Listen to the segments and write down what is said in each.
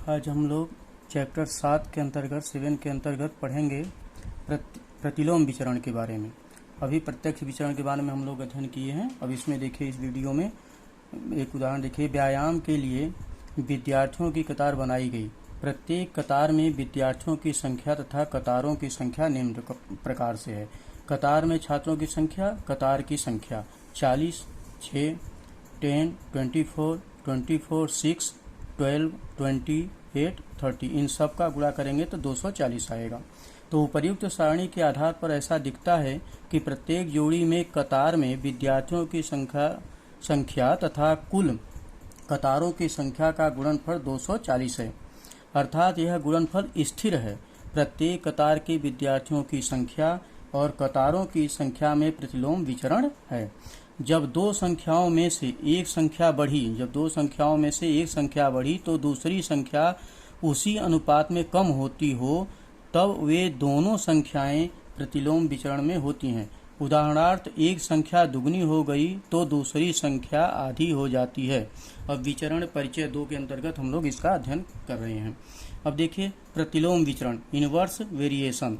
आज हम लोग चैप्टर 7 के अंतर्गत 7 के अंतर्गत पढ़ेंगे प्रतिलोम विचरण के बारे में। अभी प्रत्यक्ष विचरण के बारे में हम लोग अध्ययन किए हैं। अब इसमें देखिए, इस वीडियो में एक उदाहरण देखिए। व्यायाम के लिए विद्यार्थियों की कतार बनाई गई। प्रत्येक कतार में विद्यार्थियों की संख्या तथा कतारों की संख्या निम्न प्रकार से है। कतार में छात्रों की संख्या, कतार की संख्या 40, 6, 10, 24, 24, 6, 12, 28, 30। इन सब का गुणा करेंगे तो 240 आएगा। तो उपर्युक्त सारणी के आधार पर ऐसा दिखता है कि प्रत्येक जोड़ी में कतार में विद्यार्थियों की संख्या तथा कुल कतारों की संख्या का गुणनफल 240 है, अर्थात यह गुणनफल स्थिर है। प्रत्येक कतार के विद्यार्थियों की संख्या और कतारों की संख्या में प्रतिलोम विचरण है। जब दो संख्याओं में से एक संख्या बढ़ी तो दूसरी संख्या उसी अनुपात में कम होती हो, तब वे दोनों संख्याएं प्रतिलोम विचरण में होती हैं। उदाहरणार्थ, एक संख्या दुगनी हो गई तो दूसरी संख्या आधी हो जाती है। अब विचरण परिचय 2 के अंतर्गत हम लोग इसका अध्ययन कर रहे हैं। अब देखिए, प्रतिलोम विचरण, इनवर्स वेरिएशन।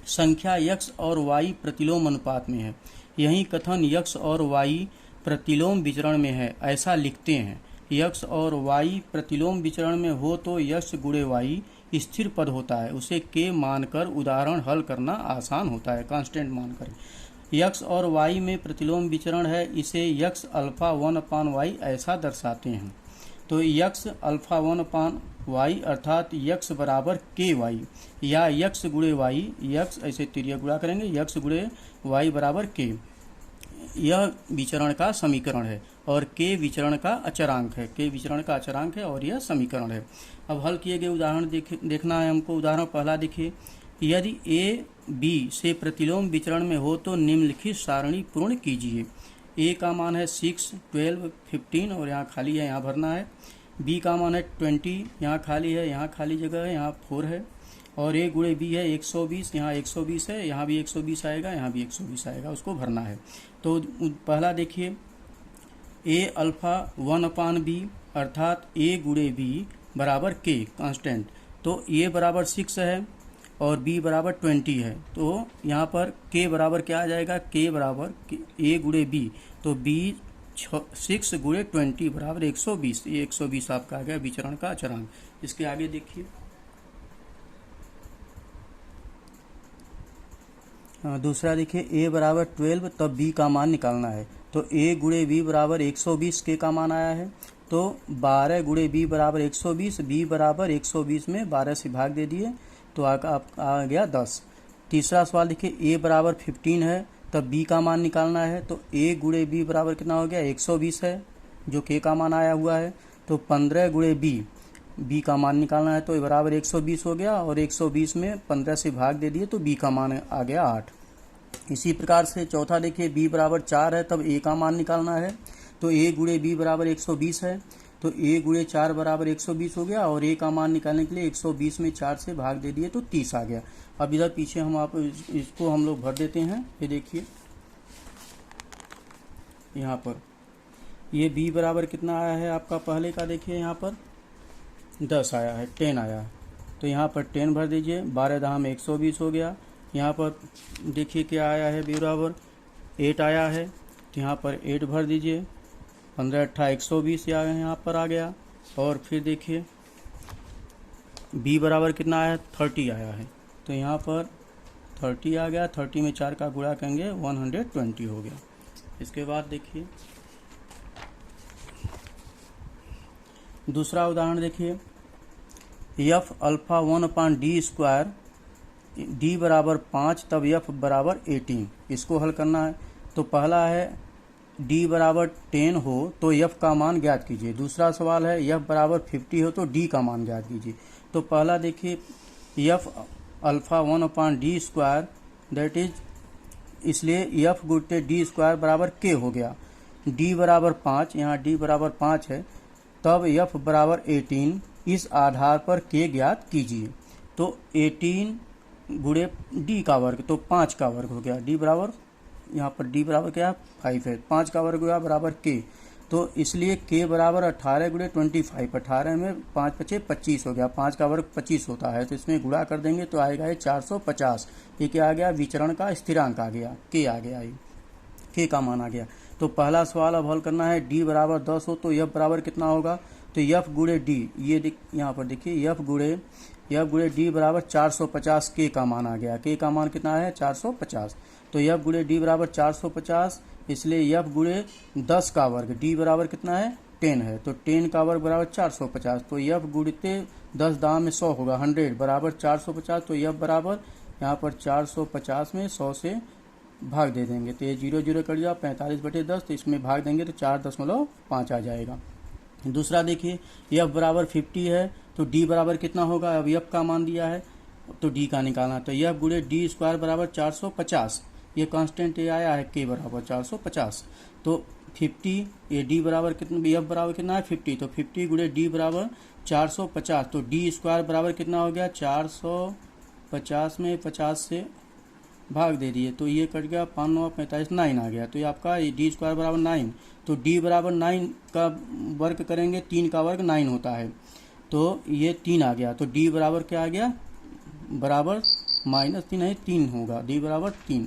संख्या x और y प्रतिलोम अनुपात में है। यही कथन x और y प्रतिलोम विचरण में है, ऐसा लिखते हैं। x और y प्रतिलोम विचरण में हो तो x गुणे y स्थिर पद होता है, उसे k मानकर उदाहरण हल करना आसान होता है, कांस्टेंट मानकर। x और y में प्रतिलोम विचरण है, इसे x अल्फा 1/y ऐसा दर्शाते हैं। तो x अल्फा 1/y अर्थात x बराबर ky या x गुणे y, x ऐसे तिर्यक गुणा करेंगे, x गुणे y बराबर k। यह विचरण का समीकरण है और k विचरण का अचरांक है, और यह समीकरण है। अब हल किए गए उदाहरण देखना है हमको। उदाहरण पहला देखिए, यदि a b से प्रतिलोम विचरण में हो तो निम्नलिखित सारणी पूर्ण कीजिए। a का मान है 6, 12, 15 और यहाँ खाली है, यहाँ भरना है। b का मान है 20, यहाँ खाली है, यहाँ खाली जगह है, यहाँ 4 है। और a गुणे b है 120, यहाँ 120 है, यहाँ भी 120 आएगा, यहाँ भी 120 आएगा, उसको भरना है। तो पहला देखिए, a अल्फा 1/b अर्थात a गुणे b बराबर k कांस्टेंट। तो a बराबर 6 है और b बराबर 20 है, तो यहाँ पर k बराबर क्या आ जाएगा, k बराबर a गुणे b, तो b 6 गुणे 20 बराबर 120। ये 120 आपका आ गया विचरण का अचरांक। इसके आगे देखिए, दूसरा देखिए, a बराबर 12 तब b का मान निकालना है। तो a गुणे b बराबर 120, k का मान आया है, तो 12 गुणे b बराबर 120, b बराबर 120 में 12 से भाग दे दिए तो आ गया 10। तीसरा सवाल देखिए, a बराबर 15 है तब b का मान निकालना है। तो a गुणे b बराबर कितना हो गया, 120 है जो k का मान आया हुआ है। तो 15 गुणे b का मान निकालना है, तो बराबर 120 हो गया, और 120 में 15 से भाग दे दिए तो b का मान आ गया 8। इसी प्रकार से चौथा देखिए, b बराबर 4 है तब a का मान निकालना है। तो a गुणे b बराबर 120 है, तो a गुणे 4 बराबर 120 हो गया, और a का मान निकालने के लिए 120 में 4 से भाग दे दिए तो 30 आ गया। अब इधर पीछे इसको हम लोग भर देते हैं। ये देखिए, यहाँ पर ये b बराबर कितना आया है आपका, पहले का देखिए यहाँ पर 10 आया है, 10 आया है, तो यहाँ पर 10 भर दीजिए। 12 दहा में 120 हो गया। यहाँ पर देखिए क्या आया है, b बराबर 8 आया है, तो यहाँ पर 8 भर दीजिए। 15 अट्ठा 120 यहाँ पर आ गया। और फिर देखिए b बराबर कितना आया है, 30 आया है, तो यहाँ पर 30 आ गया। 30 में 4 का गुणा करेंगे 120 हो गया। इसके बाद देखिए दूसरा उदाहरण देखिए, f alpha 1/d square, d बराबर 5 तब f बराबर 18। इसको हल करना है। तो पहला है d बराबर 10 हो तो f का मान ज्ञात कीजिए। दूसरा सवाल है f बराबर 50 हो तो d का मान ज्ञात कीजिए। तो पहला देखिए, f alpha 1/d square that is, इसलिए f गुणे d स्क्वायर बराबर k हो गया। d बराबर 5, यहाँ d बराबर 5 है, तब f बराबर 18। इस आधार पर k ज्ञात कीजिए। तो 18 गुणे d का वर्ग, तो 5 का वर्ग हो गया। d बराबर, यहाँ पर d बराबर क्या है, 5 है, 5 का वर्ग हुआ बराबर k। तो इसलिए k बराबर 18 गुणे 25, 18 में 5 पचे 25 हो गया, 5 का वर्ग 25 होता है, तो इसमें गुणा कर देंगे तो आएगा ये 450। ये क्या आ गया, विचरण का स्थिरांक आ गया, k आ गया, ये k का मान आ गया। तो पहला सवाल अब हल करना है, d बराबर 10 हो तो f बराबर कितना होगा, तो f गुणे d, ये यहाँ पर देखिए f गुणे d बराबर 450, k का मान आ गया, k का मान कितना है 450। तो f गुणे d बराबर 450, इसलिए f गुणे 10 का वर्ग, d बराबर कितना है 10 है, तो 10 का वर्ग बराबर 450, तो f गुणिते 10 दाम में 100 होगा, 100 बराबर 450, तो f बराबर यहाँ पर 450 में 100 से भाग दे देंगे, तो ये 0 0 कट जाओ, 45/10, तो इसमें भाग देंगे तो 4.5 आ जाएगा। दूसरा देखिए, f बराबर 50 है तो d बराबर कितना होगा, अब f का मान दिया है तो d का निकालना, तो f गुणे d स्क्वायर बराबर 450, ये कांस्टेंट ये आया है k बराबर 450, तो 50, ये d बराबर कितना, f बराबर कितना है 50, तो 50 गुणे d बराबर 450, तो d स्क्वायर बराबर कितना हो गया 450 में 50 से भाग दे दिए, तो ये कट गया 5 9 45, 9 आ गया, तो ये आपका डी स्क्वायर बराबर 9, तो d बराबर 9 का वर्ग करेंगे, 3 का वर्ग 9 होता है, तो ये 3 आ गया, तो d बराबर क्या आ गया, बराबर -3 है, 3 होगा, d बराबर 3,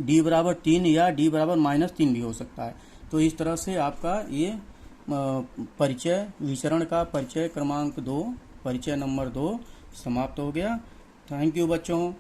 d बराबर 3 या d बराबर -3 भी हो सकता है। तो इस तरह से आपका ये परिचय, विचरण का परिचय क्रमांक 2, परिचय नंबर 2 समाप्त हो गया। थैंक यू बच्चों।